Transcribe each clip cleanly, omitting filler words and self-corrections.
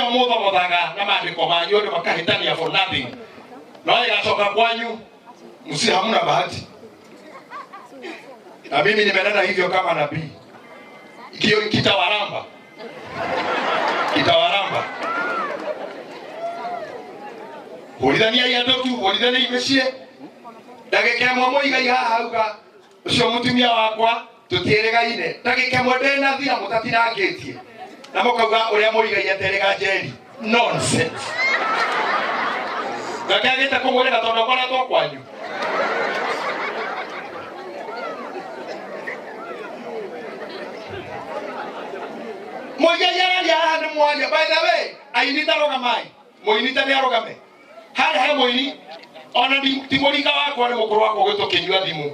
ndio mutho muthaga na maandiko manyu ndio makahitania for nothing. Na igacoka kwanyu msi hamna bahati. Na mimi nimenena hivyo kama nabii. Ikio Kitawaramba. Kitawaramba. Hulidhania ya ndotu, hulidhania imeshie. Ndagĩka ĩmwe mũigai haha auga ũcio mũtumia wakwa tũtiĩrĩgaine. Ndagĩka ĩmwe ndĩna thira mũtatinangĩtie. Na mũkauga ũrĩa mũigai aterĩga njeri. Nonsense. Ndagĩte kũmwĩrĩga tondũ ũkoretwo kwanyu. Mũigai araria haha nĩ mwaria. By the way, aini tarogamai. Mũini nĩ arogame. Hali he mũini ona timũringa wakwa nĩ mũkũrũ wakwa gĩtũkĩnyua thimũ.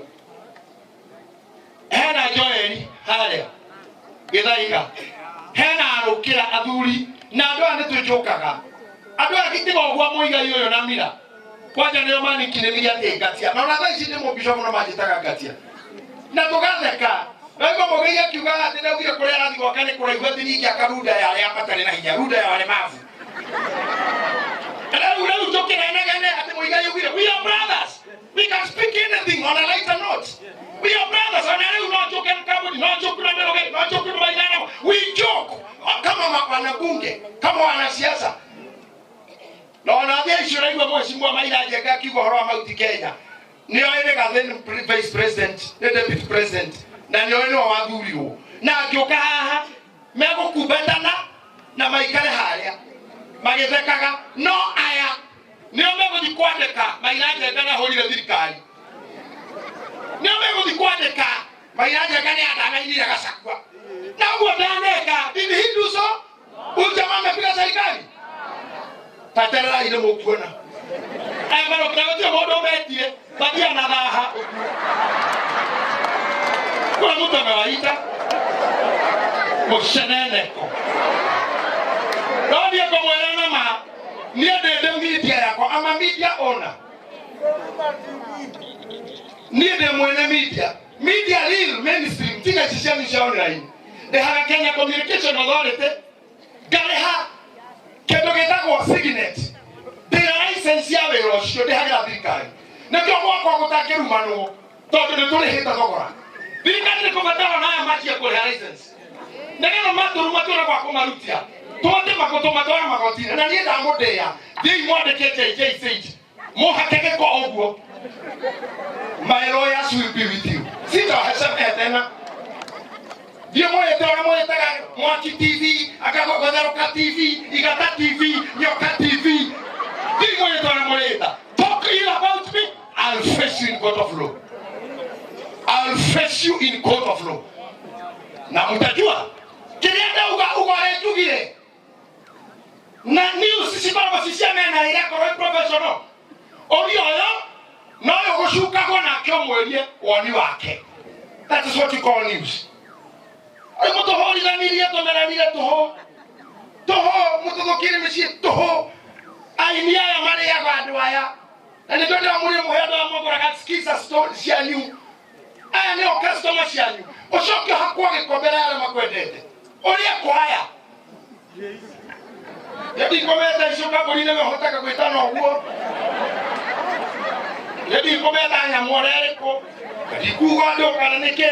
Hena Joeli harĩa Gĩthaiga. Hena arũkĩra athuri na andũ aya nĩtwĩnjũkaga. Andũ aya gĩtiga ũguo mũigai ũyũ na mira. Kwanja nĩo manikinĩria atĩ ngatia. Na ona thaa ici nĩ mũbishopu no manjĩtaga ngatia. Na tũgatheka. Naigua mũgei akiuga atĩ ndaugire kũrĩa arathi gwaka nĩ kũraihu atĩ ningĩ akarunda ya arĩa matarĩ na hinya. Runda ya walemavu. We are brothers. We can speak anything on a lighter note. We are brothers. We joke. Kama wanabunge, kama wanasiasa. Na wanaambia ishuraiwa mheshimiwa Maina Jega kigo horoa mauti Kenya. Nio ene then vice president, the deputy president. Na nio ene wa wathuriwo. Na akioka haha mego kubendana na maikare haria. Magethekaga no aya nio mego kwandika Maina Jega na holire thirikari. Nio mego kwandika Maina Jega ni adanainira gacakwa. Na ugo ndaneka did he do so? Ujama amepiga serikali. Tatera ile mukuona. Aya bado kwa modo metie badia na raha. Kuna mtu amewaita msheneneko. Ndio kwa mwana ma ni dede media yako ama media owner. Ni dede mwana media real mainstream tinga chisha online. They have a Kenya Communication Authority. Galeha kendo getagwo Signet. They license yawe rosho de hagira thirikari. Na kyo mwako gutakirumanwo tondu ni turi hita thogora. Thirikari ni kubatara na machi ya kule license. Ndagano maturu kwa kumarutia. Tote makoto matwara magotine na nienda mudeya. Thii mwandikete J said. Muhateke ko oguo. My lawyers will be with you. Sita hasa tena. Dia moja taga Mwaki TV, akagogozaroka TV, Igata TV, Nyoka TV. Dia moja talk ill about me, I'll face you in court of law. I'll face you in court of law. Na mtajua kilienda ugaretugire. Na news sibaba siseme na ile kwa professional. Olio no yogoshuka kona kyo mwelie woni wake. That is what you call news. Ay mo toho lilaniliya to melaniliya toho mo to kire mesi toho ay niya ya mane ya badwaya na ndio ndio muri mo hedo mo bora kaskiza story sianyu ay ne o customer sianyu o shoke hakwa ke kobera ya makwendete oli akwaya yadi kometa shoka bolile me hotaka kuitana huo yadi kometa ya morere ko dikuwa ndo kana neke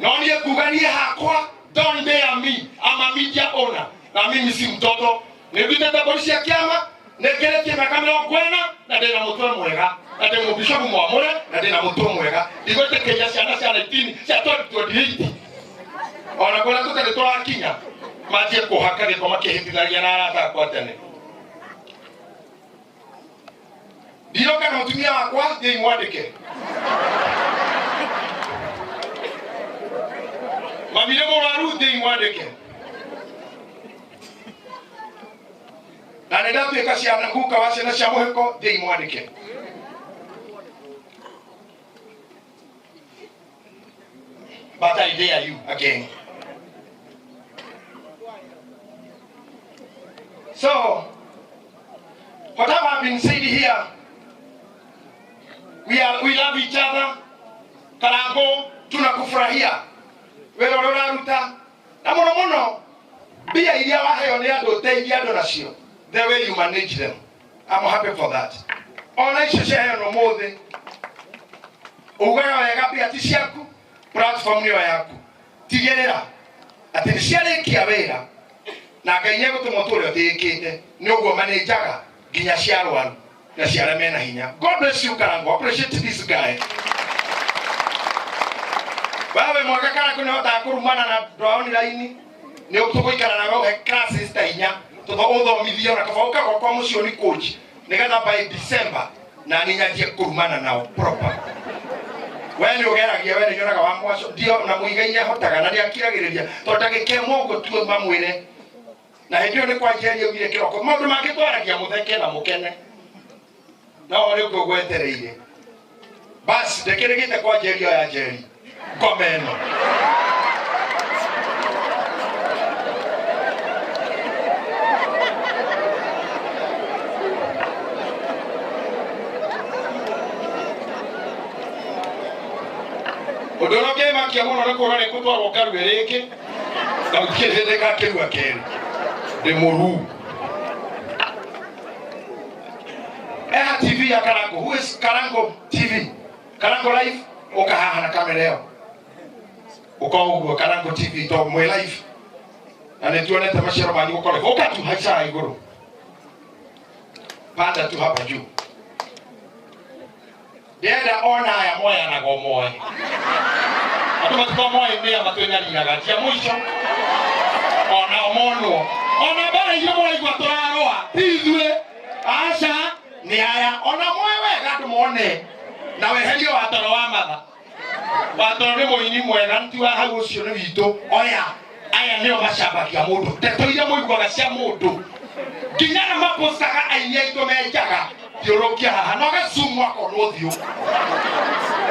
noni ya kugania hakwa don't dare me. I'm a media owner. Na mimi si mtoto. Nebitata polisi ya kiama, nekelete makamera kwena na dena mutwe mwega. Na dena mubishopu mwamure na dena mutwe mwega. Digote keja siana siana itini, siya to dihiti. Ona kuna tuka de tola kinya. Maji ko hakage ko makehiti na yana ata kwa tene. Dio kana mutumia wakwa de mwadeke. Mamile mo waru de mwadeke. Na nenda tu ekasi anakuka wase na cha Muhiko de mwadeke. But I dare you again. So, whatever I've been said here, we love each other. Karango tunakufurahia. Wewe unaruta na mono Bia iria waheo ni andu teithia andu nacio. The way you manage them. I'm happy for that. Ona icio cia no mothe. Ugaga wega bia ti ciaku, platform ni yaku. Tigirira ati ni ciarikia wira na Ngai ni gutuma turi otikite ni uguo manager ginya ciarwaru na ciara mena hinya. God bless you Karango. Appreciate this guy. Wewe mwaka Karango ni hota kurumana na brown line ni ukugoikara na wewe classes ta inya to uthomithio na kabauka kwa mucio ni coach nigetha by December na ninyatie kurumana nao proper. Wewe ni ugeragia wewe ni nyonaga wa mwaco ndio na muigaine hotaga na ndiakiragiriria to ndagikemo ugo tuwe mamwire na hendio ni kwanjeria ugire kiroko maundu mangitwaragia mutheke na mukene no uri ugo gwetereire basi ndekirigite kwanjeria ya jeri komeno Odoro ke makia muno na korane kutwarwo karwereke na ukirende ka kirwa keri de moru TV ya Karango. Who is Karango TV? Karango live ukahaha na kamera yao ukaugwa Karango TV to mwe live na netuone tamashiro manyi ukole ukatu hacha iguru panda tu hapa juu Deda ona ya moya na gomoe. Atuma tuko moya ni amatwenya linaga tia mwisho. Ona omono. Ona bara iyo moya kwa turaroa. Tizwe. Asha ni aya ona mwewe gatu muone. Na wehelio watoro wa matha. Watoro ni moyini mwega ntiwa hau ucio ni wito. Oya aya nio mashabaki ya mundu. Teto ile moigwaga cia mundu. Kinyana mapostaga ainia itomejaga. Yorokia hanoga sumwa konothio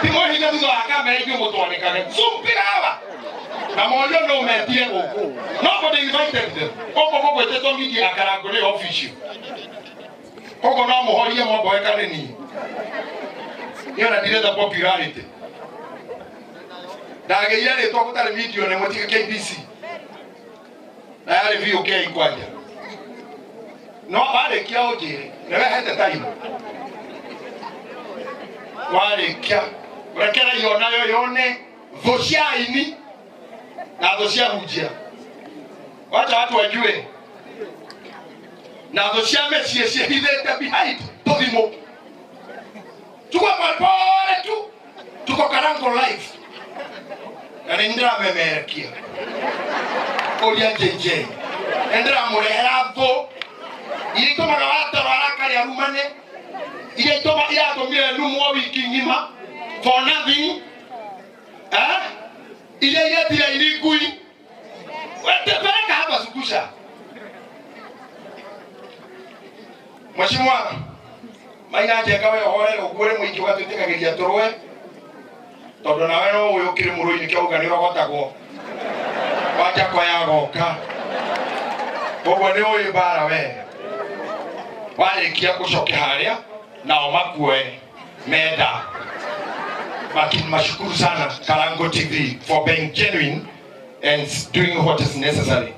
timo higa thuzo akamera igwe mutwanekane sumpira aba na moyo no metie guku nobody invited them koko gwetete ngidi Karango ni official koko no muhorie mombo wekane ni yona direta popularity dageire ni to kutare video ne motika KBC na yale VOK ikwaja no bale kia ojire never had the time wale kia rekera yona yone voshia ini na voshia hujia wacha watu wajue na voshia mesie hideta behind todimo tuko pale tu tuko Karango live na ndra memerekia olia JJ ndra murehavo ile kama watu waraka ya rumane ile toba ya tomia numu wiki ngima for nothing ile yetu ya ilikui watapeleka hapa sukusha mheshimiwa maina je kawe hore ogure mwiki watuteka geria torwe todo nawe no uyo kire muruini kya uganira gotagwo wacha kwa yagoka bobo ni uyu bara we wale kia kushoke haria na omakue meda lakini mashukuru sana Karango TV for being genuine and doing what is necessary.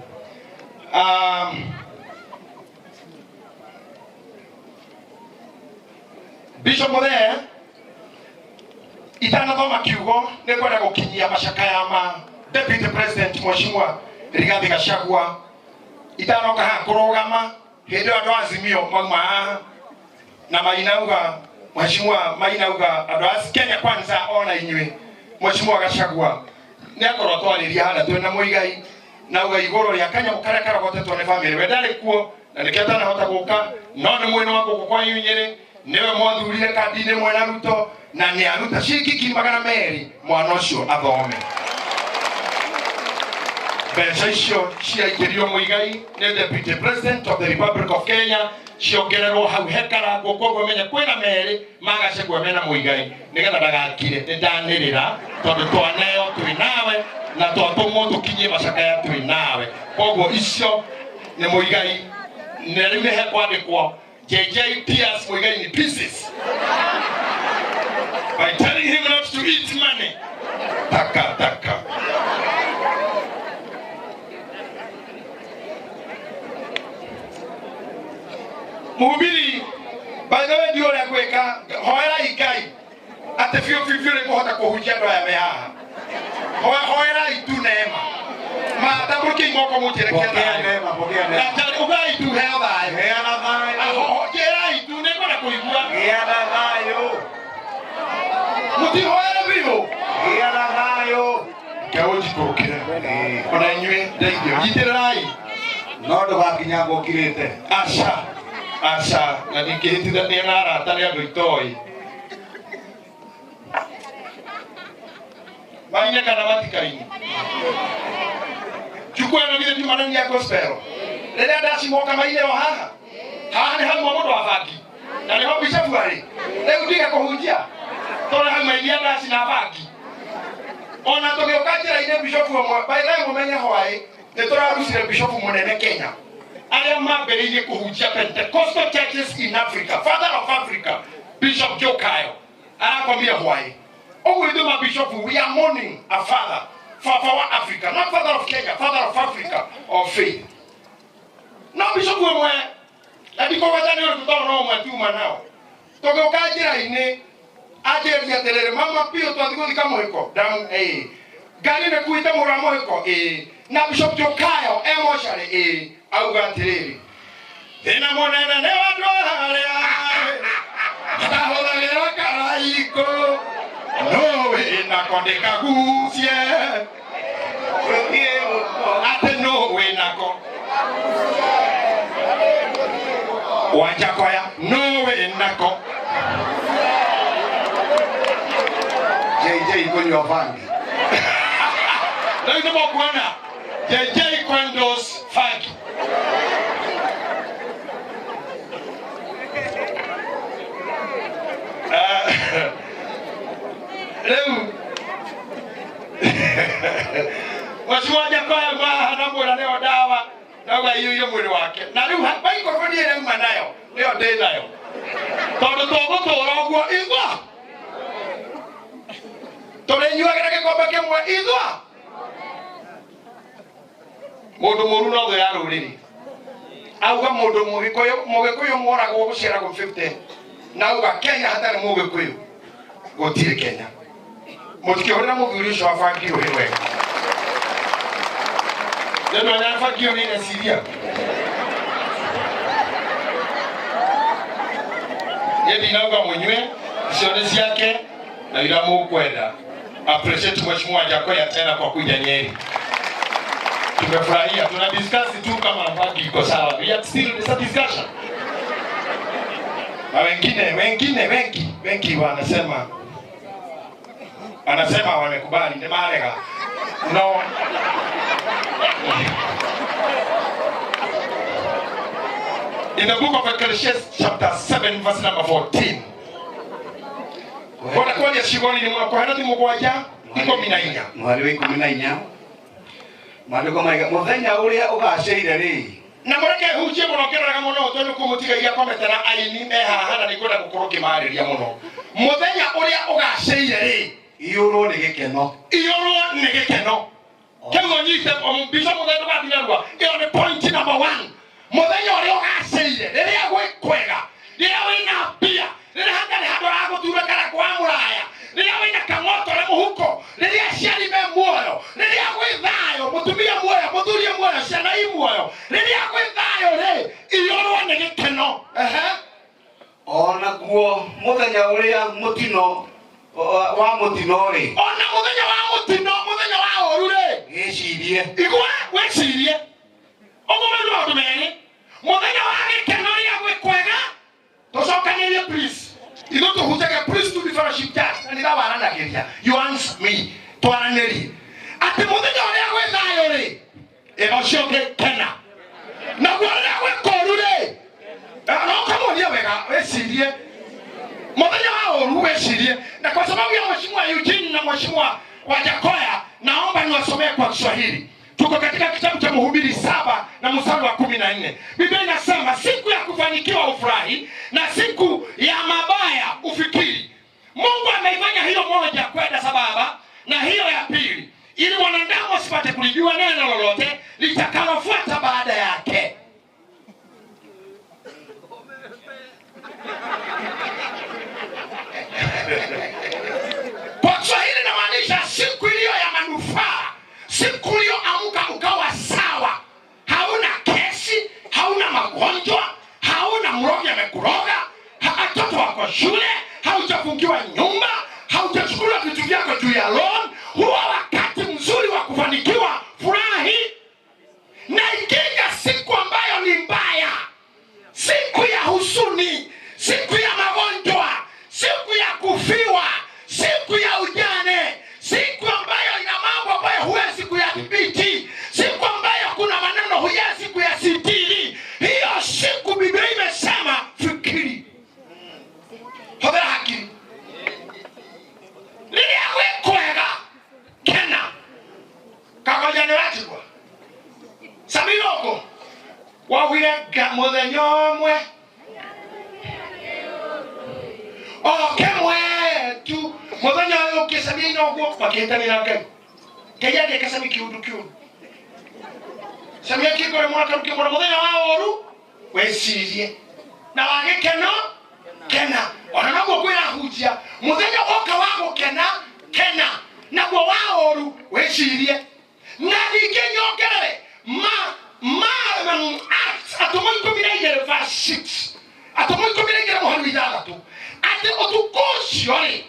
Bishop Mode itana thoma kiugo ne kwenda gukinyia mashaka ya ma Deputy President Mheshimiwa Rigathi Gachagua itano kaha kurogama hendo ando azimio mama na mainauga Mheshimiwa mainauga ando as Kenya kwanza ona inywe Mheshimiwa Gachagua ne akoro twariria hana twena muigai na uga igoro ria kanya mukara kara gotetwo ne family wedale kuo na niketa na hota guka no ne mwene wako kwa yunyere newe mwathurire kadine mwena ruto na ni aruta shiki magana meri mwana ucio athome Benjaisho cia ikirio muigai ne Deputy President of the Republic of Kenya ciongererwo hau hekara gukogwo menya kwina meri magacegwo mena muigai nigetha ndagakire ndanirira tondu twaneo twinawe na twatumo tukinye macaka ya twinawe kogwo icio ni muigai ne rime hekwandikwo JJ tears muigai in pieces by telling him not to eat money taka Mhubiri by the way ndio ya kuweka hoera ikai ate fio le kohota kuhujia ndo ya meha hoera itu neema ma tabuki ngoko muterekea neema pokea neema ugai tu heba hea nayo kera itu neema na kuigua hea nayo muti hoera biyo hea nayo kaoji kokira ona nywe ndio yiterai nondo bakinyango kirete Asa na nikihitida ni nara tali andu itoi Manya kana Mathikoini chukua no githe tumanani ya gospel rede ndasi moka maile o haha ni hamu mundu afaki na ni hobi safari leo ndiga kuhunjia tore hamu ilia ndasi na afaki ona tugiokanjira ine bishop wa by the way menya hwai ne tora rusire bishop munene Kenya Ayama Berige kuhujia Pentecostal churches in Africa, father of Africa, Bishop Joe Kyle. Anakwambia Hawaii. Oh, we do my bishop, we are mourning a father for our Africa, not father of Kenya, father of Africa of faith. Now Bishop Wemwe, I think over there you don't know what you now. Togo kajira ine, aje ya telele mama pio to adiko kama Muhiko, damu Gani me kuita mura Muhiko na Bishop Joe Kyle emoshare Auuii. Tena monena ne watu hale. Tahola gera karaiko. Nowe na kondeka gusie. Ate nowe nako. Wanjakoya nowe nako. JJ kwenye wafandi. Ndio mkuona. JJ kwendos fagi. Leo wasiwaje kwa hana leo dawa dawa hiyo mwili wake na leo hapa iko foni ile manayo leo dai nayo todo torogwa igwa tole nyua kake kwa bake mwa igwa modo moruna ndo yaro riri auga modo Muhiko mora go gushira go 50 na uga Kenya hatari Muhiko gotire Kenya mutikihorera mugurisho afangiro hewe ndio anafangiro ni Syria yedi nauga mwenyewe sionezi yake na ila mukwenda appreciate mheshimiwa Jakoya tena kwa kuja Nyeri. Tumefurahia, tuna discuss tu kama mpango iko sawa. We are still in the discussion. Na wengi wanasema wamekubali ni marega. No. In the book of Ecclesiastes chapter 7 verse number 14. Kwa kwa shigoni ni mwakohera timugwaja iko minainya. Mwaliwe iko minainya. Madoko maiga muthenya uria ugaceire ri. Na mureke hujie munokeraga muno tondu kumutigagia kometera aini haha na nikwenda gukoroki mariria muno. Muthenya uria ugaceire ri. Iyoro ni gikeno. Kego nyite ombisho muthenya batinarwa. Iyo ni point number 1. Muthenya uria ugaceire riria gwikwega. Riria wina pia. Riria hatari handu ragutura kana kwa muraya. Riria wina kangoto le Muhiko. Riria ciari me muoyo. Riria gwithayo mutumia muoyo, muthuria muoyo, ciana muoyo. Riria gwithayo ri iyoro ni gikeno. Ona guo muthenya uria mutino wa mutino ri. Ona muthenya wa mutino, muthenya wa oru ri. Gicirie. Igwa wecirie. Ogumendu andu meri. Muthenya wa gikeno ria gwikwega. Tosokanirie please. Igo to hutaka please to the fellowship church. And ida waranagiria. You answer me. Twaraneri. Ati muthenya uria gwithayo ri. Ego cioke kena. Na gwara gwekoru ri. No kama ulia wega wecirie. Muthenya wa oru wecirie. Na kwa sababu ya mheshimiwa Eugene na mheshimiwa Jakoya, naomba niwasomee kwa Kiswahili. Tuko katika kitabu cha Mhubiri 7 na mstari wa 14. Biblia inasema siku ya kufanikiwa ufurahi na siku ya mabaya ufikiri. Mungu ameifanya hiyo moja kwenda sababa na hiyo ya pili ili wanadamu wasipate kulijua neno lolote litakalofuata baada yake. huzuni, siku ya magonjwa, siku ya kufiwa, siku ya ujane, siku ambayo ina mambo ambayo huwezi kuyadhibiti, siku ambayo kuna maneno huwezi kuyasitiri. Hiyo siku Biblia imesema fikiri. Hodha hakiri. Lilia kwega kena. Kakoja ni watigwa. Sabiroko. Wawile muthenyomwe. Kemwe tu. Muthenya yo kesabi inogo maketani na Ngai. Ngai age kasabi kiundu. Samia kikore mwaka mkimura muthenya wa oru wecirie. Na wage kena. Ona naguo kwira hujia muthenya woka wago kena. Naguo wa oru wecirie. Na ningĩ nyongerere Acts atomo 12 verse 6 atomo 12 muhari ithathatũ ati ũtukũ ũcio rĩ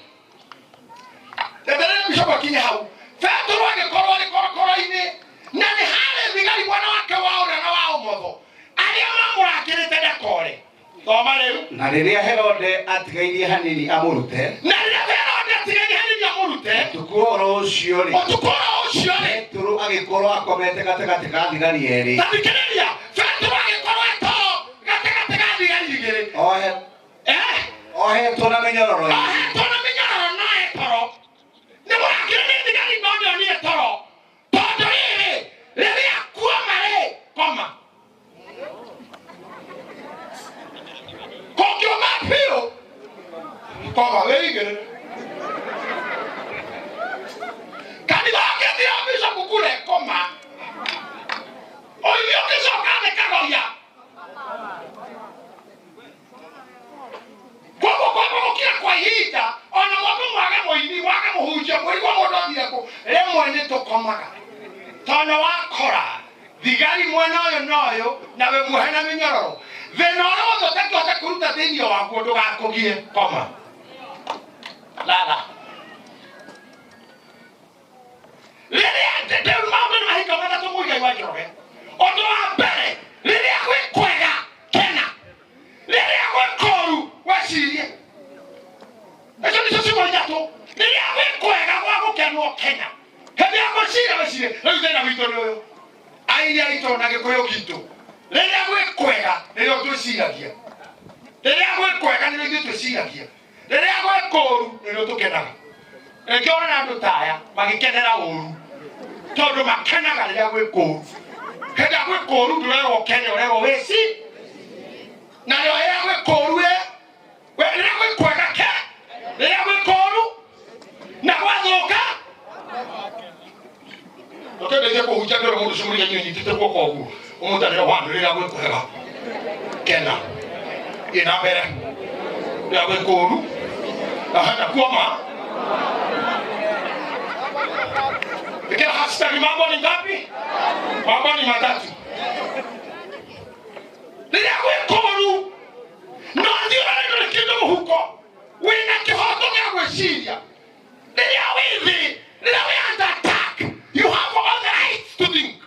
ndĩrenda bishopu kinye hau Petro agĩkorwo arĩ korokoro-inĩ na nĩ harĩ thigari mwana wake wa ũrĩa na wa ũmotho arĩa mamũrakĩrĩte ndakore. Thoma rĩu. Na rĩrĩa Herode atigairie hanini amũrute. Ũtukũ ũcio rĩ Petro agĩkorwo akomete gatagatĩ ka thigari erĩ. Thikĩrĩria, Petro agĩkorwo gatagatĩ ka thigari igĩrĩ. Ohetwo na mĩnyororo. No etoro. Nĩ mũrakĩrĩ nĩ thigari no nĩ etoro. Tondũ rĩrĩ rĩrĩa kuoma rĩ koma. Kokioma piũ. Koma wĩigĩrĩre. Kanitha wake ndio bishopu kule koma. Oyo kisoka amekagoria. Kwa kila kwa hita ona mwapo mwaga moini mwaga muhunjia mwiri kwa mundu athireko rimwe ni tukomaga tono wakora thigari mwena uyu noyo na we muhena minyororo thina uria wothe utakihota kuruta thiini waguo ndugakugie koma lala. Rĩrĩa ndĩrĩ maũndũ nĩ mahika matatũ mũigai wa Njoroge. Ũndũ wa mbere rĩrĩa gwĩ kwega kena, rĩrĩa gwĩ kũũru wecirie. Icio nĩcio ciugo ithatũ. Rĩrĩa gwĩ kwega gwa gũkenwo Kenya, hĩndĩ ya gũcira wecirie rĩu thĩna witũ nĩ ũyũ airia aitũ na Gĩkũyũ gitũ. Rĩrĩa gwĩ kwega nĩrĩo twĩciragia, rĩrĩa gwĩ kwega nĩrĩo ithuĩ twĩciragia, rĩrĩa gwĩ kũũru nĩrĩo tũkenaga. Ngiona andũ taya magĩkenera ũũru tondũ makenaga rĩrĩa gwĩ kũũru. Hĩndĩ gwĩ kũũru ndũrerwo kene ũrerwo wĩci na rĩrĩa gwĩ kũũru rĩrĩa gwĩ kwega rĩrĩa gwĩ kũũru na gwathũka. Ũkĩndeithia kũhunjia ndĩrĩ mũndũ ũcio mũrigania nyitĩte guoko ũguo ũmũtarĩre wanũ rĩrĩa gwĩ kwega kena ĩna mbere rĩrĩa gwĩ kũũru na kuoma. Fikira hashtag mambo ni ngapi? Mambo ni matatu. Rĩrĩa gwĩ kũũru no thiũrũrũkĩte kĩndũ Muhiko wĩna kĩhoto gĩa gwĩciria. Rĩrĩa wĩ thĩ, rĩrĩa wĩ under attack, you have all the rights to think.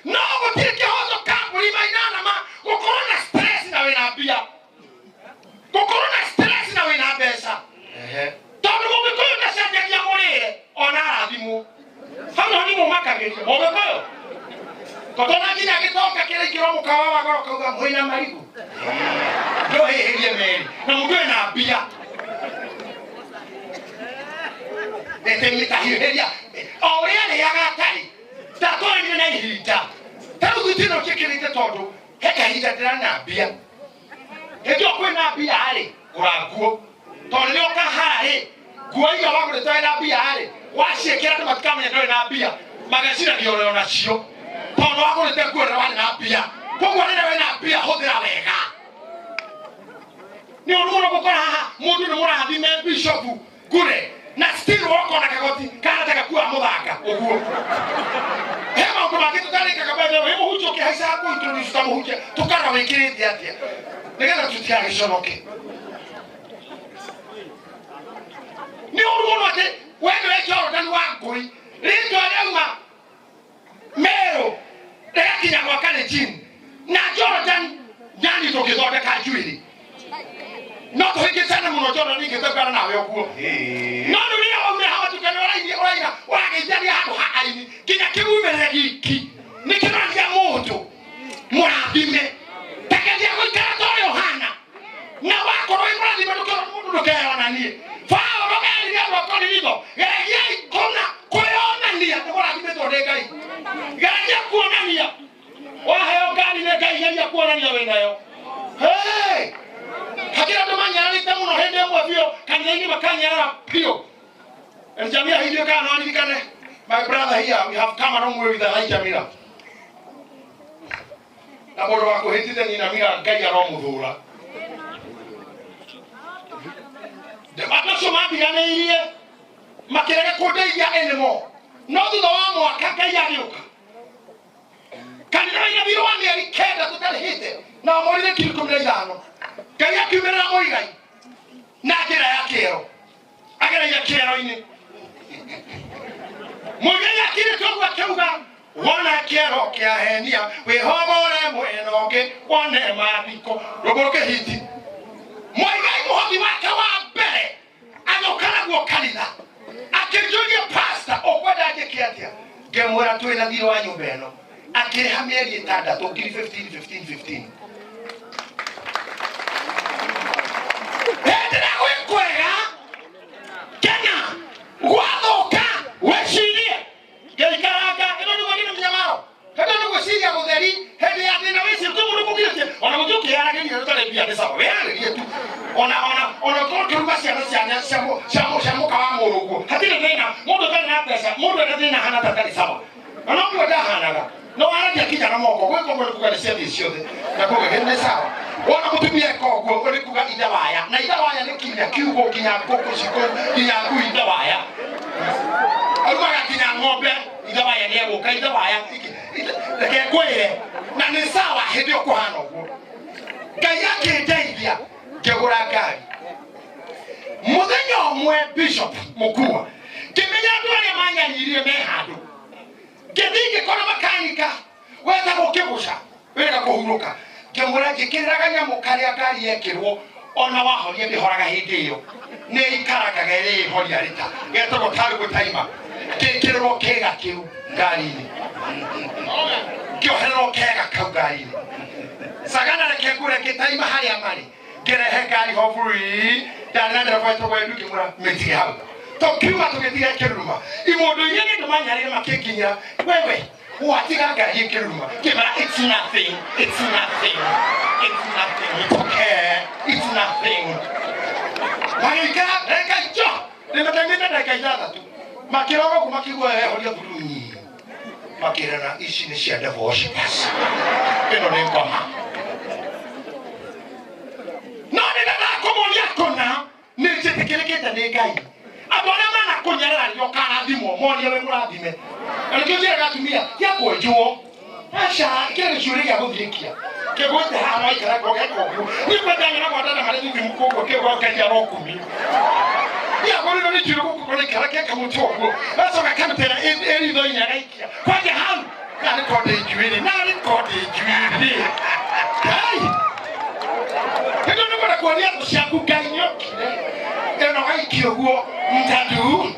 No gũtirĩ kĩhoto ka mũrima inanama gũkorwo na stress na wĩna mbia, gũkorwo na stress na wĩna mbeca. Tondũ Mũgĩkũyũ ndacenjagia mũrĩre ona arathimwo. Hano ni mũmakagĩria Mũgĩkũyũ. Tondũ na nginya gĩtonga kĩrĩkĩrwo mũkawa wa goro kauga mwĩna marigũ. Ndũhĩhĩrie merĩ na mũndũ ena mbia. Mĩtahiũhĩria o ũrĩa arĩaga atarĩ ndatwarĩire na ihinda. Tarĩu gũtirĩ ũkĩkĩrĩte tondũ he kahinda ndĩrarĩ na mbia. Hĩndĩ ĩyo kwĩna mbia rĩ gũra nguo. Tondũ nĩ ũkahara rĩ nguo iria wagũrĩte wĩna mbia rĩ waciĩkĩra andũ matikamenya ndũrĩ na mbia mageciragia ũrĩ onacio tondũ wagũrĩte nguo rĩrĩa warĩ na mbia. Koguo rĩrĩa wĩna mbia hũthĩra wega. Nĩ ũndũ mũno gũkora haha mũndũ nĩ mũrathime bishopu ngure na still woko na kagoti kana gakua mũthanga ũguo. He maũndũ mangĩ tũtarĩkaga mbere wĩ mũhunjia ũkĩhaica kũintroduce ta mũhunjia tũkara wĩkĩrĩte atĩa nĩgetha tũtigagĩconoke. Ni ũruo atĩ wendo wake Jordan wa ngui rĩtwa rĩauma Meru rĩgakinya gwa Kalenjin na Jordan nyani tũgĩthondeka njuĩrĩ no to hikisana muno jona ningitokana nawe okuo no nduria wa meha matukana oraina wagithania handu hakaini kinya kiumere giki nikiragia mundu murathime takedia goikara to Yohana na wakorwo murathime ndukero mundu ndukeonanie fao rogeri ya rokoni ligo geragia ikona kuonania murathime to ngai geragia kuonania waheo gani ne ngai geragia kuonania we nayo hey hakira ndo manyara ni tamuno hende mwa vio kanyaini makanyara pio Jamia hiyo kana wanikane my brother here we have come along with the right Jamila na bodo wako hitite ni na mira ngai ya romuthura de mataso mabigane irie makirege kudeia enemo no thutha wa mwaka ngai agioka kanira ina biro wa mieri kenda tutarihite na morire kiri 15 ngai akiumera moigai na njira ya kero agera ya kero ini mugenya kiri togwa keuga wona kero kia henia we hobore mwenoge wone mathiko rogoroke hiti moigai muhothi wake wa mbere agokana guo kanitha akirjoria pastor okwenda ajekiatia ngemwera twina thiro wa nyumba eno akiriha mieri 6 ngiri 15 Hedera kwega Kenya wathoka weshirie geikaraga ino ni wani mnyamao hada no gwesiria gutheri hedi ya thina wesi tumu mugirite ona mujuki yaragiri rutare bia de sawa yaragiri tu ona ko kiruga ciana shamo kawa murugo hatire thina mundu kana pesa mundu ena thina hana tatari sawa ona mwe ndahanaga no aragia kinya na moko gwe komwe kugana cia ciothe na kugene sawa ona mutumia koguo uri kuga idawaya na idawaya ni kinya kiugo kinya koko ciko kinya ku idawaya aruga kinya ng'ombe idawaya ni eguka idawaya reke kwire na ni sawa hindi okuhana uguo ngai akindeithia ngigura ngari muthenya umwe bishop mukua kimenya andu aria manyanirie me handu ngithii ngikora makanika wetha gukiguca wega kuhuruka ngimura ngikiriraga nyamu karia ngari yekirwo ona wahoria ndihoraga hindi iyo ni ikarakaga iri horia rita getagwo tari gutaima ngikirwo kega kiu ngari-ini ngiohererwo kega kau ngari-ini sagana reke ngure ngitaima haria mari ngirehe ngari hobui ndana ndereba etagwo Andû ngimura metige hau tokiuma tugithire kiruma imundu yene ndumanyarire makikinyira wewe watiga ngari ikiruma kibara it's nothing it's okay it's nothing maika reka jo nimetengeza dakika 3 makirogo kumakigwa horia bulunyi makirana ici ni cia devil worshipers ino ni ngoma no ndenda kumonia kona ni jitikirikite ni ngai abona mana kunyarara ndio kana thimo monie we murathime alikojera gatumia ya kwenjuo asha kile shuri ya guthikia kegwete hano ikara goge kogu ni kwendanga na kwatana mari ndi mukogo kego kaja rokumi ya gori no chiro kukole karake kamutogo aso gakamtera eri do ina gaikia kwaje hau na kode juiri ai ndio ndo kwa kuonia kushaku ganyo eno gaikio guo mtadu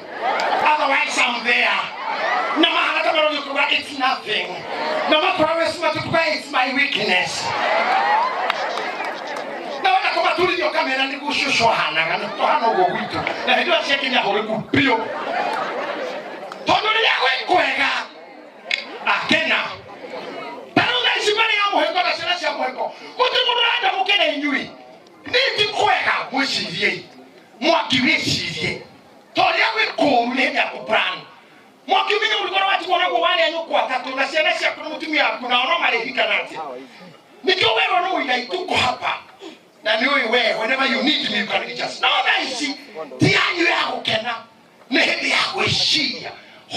otherwise I'm there no matter kama unakuwa it's nothing no matter what it's my weakness na wana kama tulio kamera ni kushusho hana to hana go gwitu na ndio ashekinya hore kupio tonduri yawe kwega akena tarunga ishimani ya Muhiko na sina cia Muhiko mutimuranda mukene inyui ni kwega mushirie mwakiweshirie toria we kuru ya kupran mwakiwinya ulikora watu kuona kwa wale anyoko watatu na siana cia kuna mutumia kuna ono marehika nati nikyo wewe no uigai tuko hapa na ni wewe whenever you need me you can reach us now that is tianyu ya gukena ni hindi ya gwiciria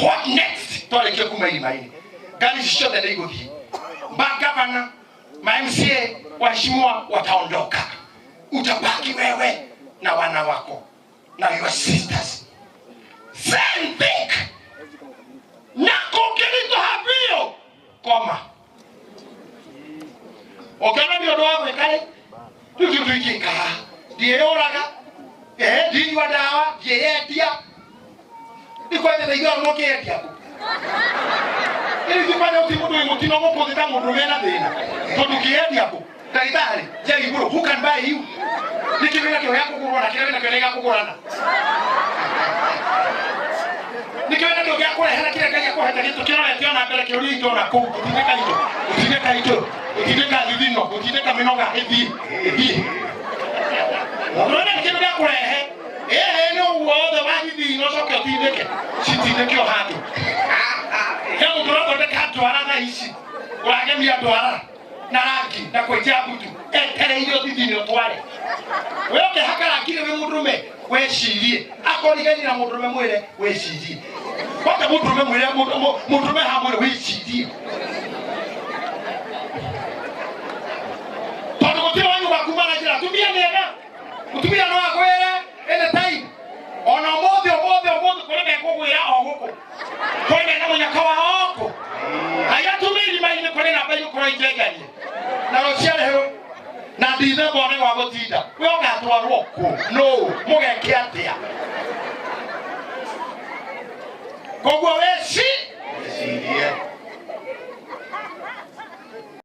what next tole kyo kumaini gani ciothe nĩ igũthiĩ magavana ma MCA waheshimiwa wataondoka utabaki wewe na wana wako na your sisters same thing na kokilito habio koma okana ndio ndo wako ikale tukiika ndieyoraga ndinyua ndawa ndieyendia ndikwendete igoro mukiendia ku ili zifanya usimudu mutino mukuzita mundu mena thina tondu kiendia ku ndagitari je iguru who can buy you nikibina kyo yako kugurana kirabina kyo nega kugurana nikibina kyo yako hera kile kanya kwa hata kitu kirona kiona mbele kyo ringo na ku utineka ito lidino utineka minoga hivi unaona kitu kya kurehe no uothe wahithi no coke utindeke citindeke o handu kama turathondeka ndwara na ici uragemia ndwara na rangi na kwenja mbutu etereire uthithini utware we ukihaka rangi we mundume wecirie akorigani na mundume mwire wecirie kwata mundume mwire mundume hamwe wecirie tondu gutire wanyu wakumana njira tumia nega utumia no agwere anytime ona mothe kore be kugwira o guku kore na munyaka wa oko aya tumiri maine kore na bayu kore njegani na rociare he na ndithe bone wa gutinda we ogatwarwo ku no mugeke atia kogwo weci